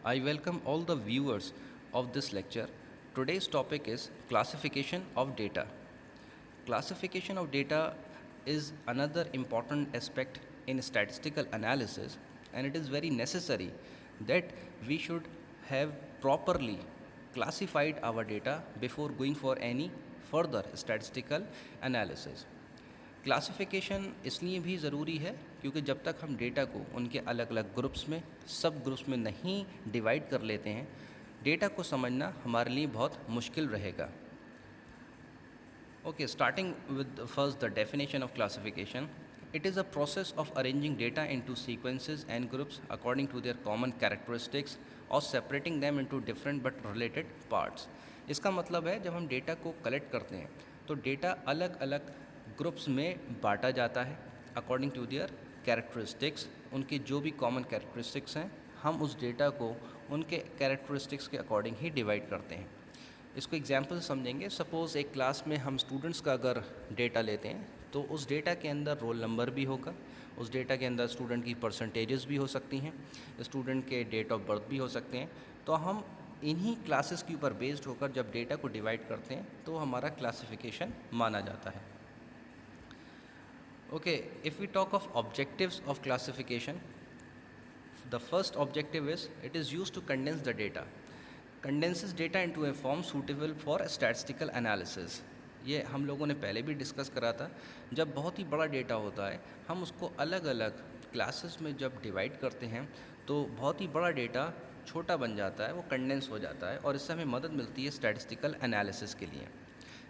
I welcome all the viewers of this lecture. Today's topic is classification of data. Classification of data is another important aspect in statistical analysis, and it is very necessary that we should have properly classified our data before going for any further statistical analysis. Classification इसलिए भी ज़रूरी है क्योंकि जब तक हम data को उनके अलग अलग ग्रुप्स में सब ग्रुप्स में नहीं डिवाइड कर लेते हैं, डेटा को समझना हमारे लिए बहुत मुश्किल रहेगा. Okay, starting with first the definition of classification. It is a process of arranging data into sequences and groups according to their common characteristics or separating them into different but related parts. इसका मतलब है जब हम data को collect करते हैं तो data अलग अलग ग्रुप्स में बांटा जाता है अकॉर्डिंग टू देयर कैरेक्टरिस्टिक्स. उनके जो भी कॉमन कैरेक्टरिस्टिक्स हैं हम उस डेटा को उनके कैरेक्टरिस्टिक्स के अकॉर्डिंग ही डिवाइड करते हैं. इसको एग्जाम्पल समझेंगे. सपोज़ एक क्लास में हम स्टूडेंट्स का अगर डेटा लेते हैं तो उस डेटा के अंदर रोल नंबर भी होगा, उस डेटा के अंदर स्टूडेंट की परसेंटेजेस भी हो सकती हैं, स्टूडेंट के डेट ऑफ बर्थ भी हो सकते हैं. तो हम इन्हीं क्लासेस के ऊपर बेस्ड होकर जब डेटा को डिवाइड करते हैं तो हमारा क्लासिफिकेशन माना जाता है. Okay, if we talk of objectives of classification, the first objective is it is used to condense the data. Condenses data into a form suitable for statistical analysis. ये हम लोगों ने पहले भी डिस्कस करा था. जब बहुत ही बड़ा डेटा होता है हम उसको अलग अलग क्लासेस में जब डिवाइड करते हैं तो बहुत ही बड़ा डेटा छोटा बन जाता है, वो कंडेंस हो जाता है और इससे हमें मदद मिलती है स्टैटिस्टिकल एनालिसिस के लिए.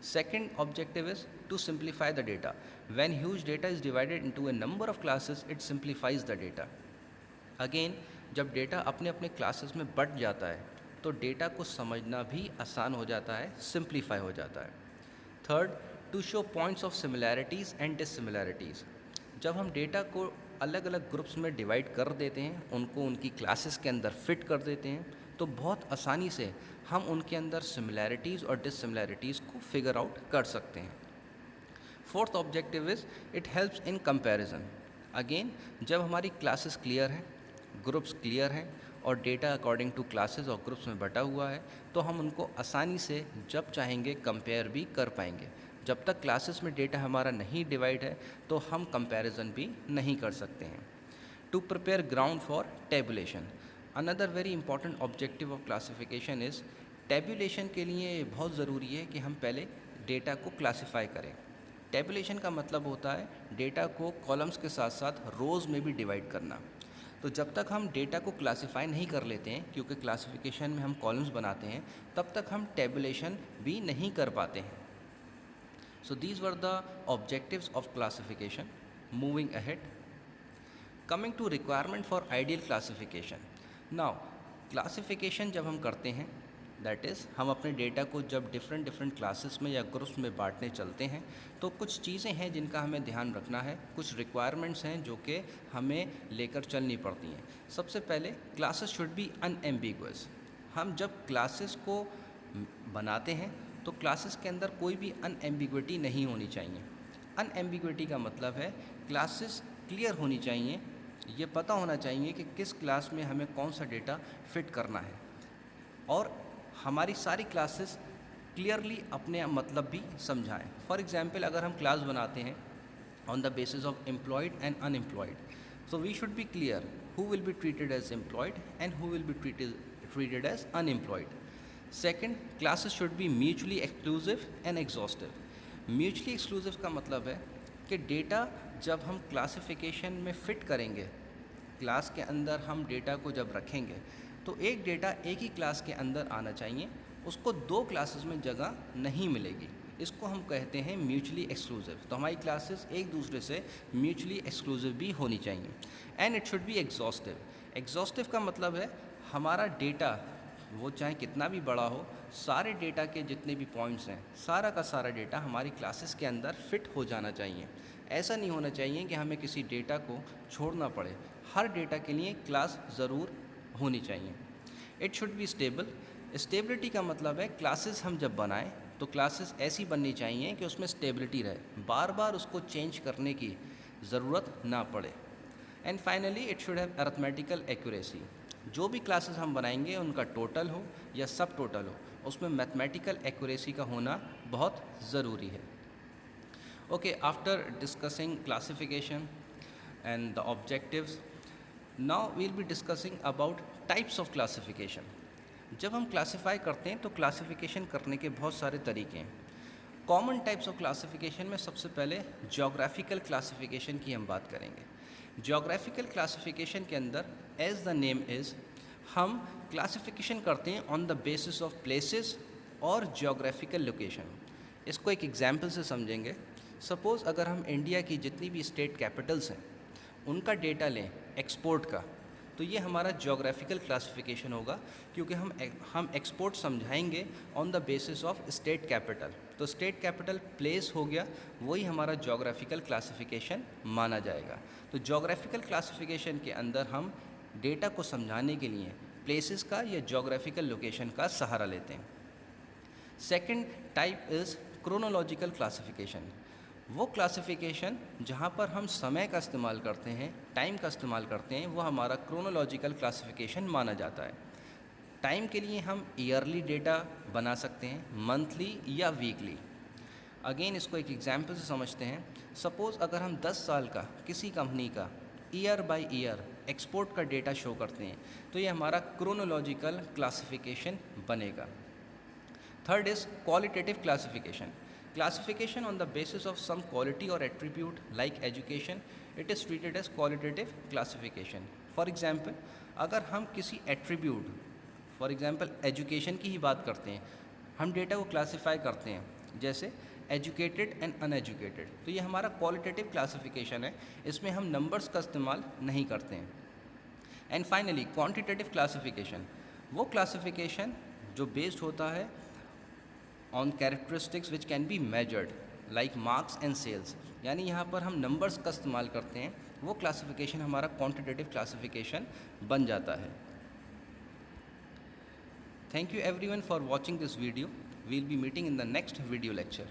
Second objective is to simplify the data. When huge data is divided into a number of classes, it simplifies the data. Again, जब डेटा अपने अपने क्लासेस में बट जाता है तो डेटा को समझना भी आसान हो जाता है, सिंप्लीफाई हो जाता है. Third, to show points of similarities and dissimilarities. जब हम डेटा को अलग अलग ग्रुप्स में डिवाइड कर देते हैं, उनको उनकी क्लासेस के अंदर फिट कर देते हैं, तो बहुत आसानी से हम उनके अंदर सिमिलैरिटीज़ और डिससिमिलैरिटीज़ को फिगर आउट कर सकते हैं. Fourth objective is it helps in comparison. Again, जब हमारी क्लासेस क्लियर हैं, ग्रुप्स क्लियर हैं और डेटा अकॉर्डिंग टू क्लासेस और ग्रुप्स में बटा हुआ है तो हम उनको आसानी से जब चाहेंगे कंपेयर भी कर पाएंगे. जब तक क्लासेस में डेटा हमारा नहीं डिवाइड है तो हम कंपैरिजन भी नहीं कर सकते हैं. To prepare ground for tabulation. Another very important objective of classification is tabulation के लिए बहुत ज़रूरी है कि हम पहले डेटा को क्लासिफाई करें. टेबुलेशन का मतलब होता है डेटा को कॉलम्स के साथ साथ रोज़ में भी डिवाइड करना. तो जब तक हम डेटा को क्लासिफाई नहीं कर लेते हैं, क्योंकि क्लासिफिकेशन में हम कॉलम्स बनाते हैं, तब तक हम टेबुलेशन भी नहीं कर पाते हैं. So these were the objectives of classification. Moving ahead, coming to requirement for ideal classification. Now classification जब हम करते हैं, दैट इज़ हम अपने डेटा को जब डिफरेंट क्लासेस में या ग्रुप्स में बांटने चलते हैं तो कुछ चीज़ें हैं जिनका हमें ध्यान रखना है, कुछ रिक्वायरमेंट्स हैं जो कि हमें लेकर चलनी पड़ती हैं. सबसे पहले, क्लासेस शुड बी अनएम्बिगुअस. हम जब क्लासेस को बनाते हैं तो क्लासेस के अंदर कोई भी अनएम्बिगुइटी नहीं होनी चाहिए. अनएम्बिगुइटी का मतलब है क्लासेस क्लियर होनी चाहिए, ये पता होना चाहिए कि किस क्लास में हमें कौन सा डेटा फिट करना है और हमारी सारी क्लासेस क्लियरली अपने मतलब भी समझाएं. फॉर एग्जांपल, अगर हम क्लास बनाते हैं on the basis of employed and unemployed, so we should be clear who will be treated as employed and who will be treated as unemployed. Second, classes should be mutually exclusive and exhaustive. Mutually exclusive का मतलब है कि data जब हम classification में fit करेंगे, class के अंदर हम डेटा को जब रखेंगे तो एक डेटा एक ही क्लास के अंदर आना चाहिए, उसको दो क्लासेस में जगह नहीं मिलेगी. इसको हम कहते हैं म्यूचुअली एक्सक्लूसिव. तो हमारी क्लासेस एक दूसरे से म्यूचुअली एक्सक्लूसिव भी होनी चाहिए. And it should be exhaustive. Exhaustive का मतलब है हमारा डेटा, वो चाहे कितना भी बड़ा हो, सारे डेटा के जितने भी पॉइंट्स हैं, सारा का सारा डेटा हमारी क्लासेस के अंदर फिट हो जाना चाहिए. ऐसा नहीं होना चाहिए कि हमें किसी डेटा को छोड़ना पड़े. हर डेटा के लिए क्लास ज़रूर होनी चाहिए. It should be stable. Stability का मतलब है क्लासेस हम जब बनाएं तो क्लासेस ऐसी बननी चाहिए कि उसमें स्टेबिलिटी रहे, बार बार उसको चेंज करने की ज़रूरत ना पड़े. And finally, it should have arithmetical accuracy. जो भी क्लासेस हम बनाएंगे उनका टोटल हो या सब टोटल हो, उसमें मैथमेटिकल एक्यूरेसी का होना बहुत ज़रूरी है। Okay, after discussing classification and the objectives, now we'll be discussing about types of classification. जब हम क्लासिफाई करते हैं तो क्लासिफिकेशन करने के बहुत सारे तरीके हैं। कॉमन टाइप्स ऑफ क्लासिफिकेशन में सबसे पहले ज्योग्राफिकल क्लासिफिकेशन की हम बात करेंगे। ज्योग्राफिकल क्लासिफिकेशन के अंदर एज द नेम इज़, हम क्लासिफिकेशन करते हैं on the basis of places और ज्योग्राफिकल लोकेशन। इसको एक एग्जाम्पल से समझेंगे। सपोज़ अगर हम इंडिया की जितनी भी स्टेट कैपिटल्स हैं उनका डेटा लें एक्सपोर्ट का, तो ये हमारा ज्योग्राफिकल क्लासिफिकेशन होगा, क्योंकि हम एक्सपोर्ट समझाएंगे on the basis of state capital. तो स्टेट कैपिटल प्लेस हो गया, वही हमारा ज्योग्राफिकल क्लासिफिकेशन माना जाएगा। तो ज्योग्राफिकल क्लासिफिकेशन के अंदर हम डेटा को समझाने के लिए प्लेसेस का या ज्योग्राफिकल लोकेशन का सहारा लेते हैं। Second type is chronological classification. वो क्लासिफिकेशन जहाँ पर हम समय का इस्तेमाल करते हैं, टाइम का इस्तेमाल करते हैं, वो हमारा क्रोनोलॉजिकल क्लासिफिकेशन माना जाता है। टाइम के लिए हम ईयरली डेटा बना सकते हैं, मंथली या वीकली। अगेन इसको एक एग्जांपल से समझते हैं। सपोज़ अगर हम 10 साल का किसी कंपनी का ईयर बाय ईयर एक्सपोर्ट का डेटा शो करते हैं, तो ये हमारा क्रोनोलॉजिकल क्लासिफिकेशन बनेगा। Third is qualitative classification. Classification on the basis of some quality or attribute like education, it is treated as qualitative classification. For example, अगर हम किसी attribute, for example education की ही बात करते हैं, हम डेटा को क्लासीफाई करते हैं, जैसे एजुकेटेड एंड अनएजुकेटेड, तो ये हमारा क्वालिटेटिव क्लासिफिकेशन है, इसमें हम नंबर्स का इस्तेमाल नहीं करते हैं। एंड फाइनली क्वांटिटेटिव क्लासिफिकेशन, वो क्लासिफिकेशन जो बेस्ड होता है on characteristics which can be measured like marks and sales, यानी यहाँ पर हम नंबर्स का इस्तेमाल करते हैं, वो क्लासिफिकेशन हमारा क्वांटिटेटिव क्लासिफिकेशन बन जाता है। Thank you everyone for watching this video. We'll be meeting in the next video lecture.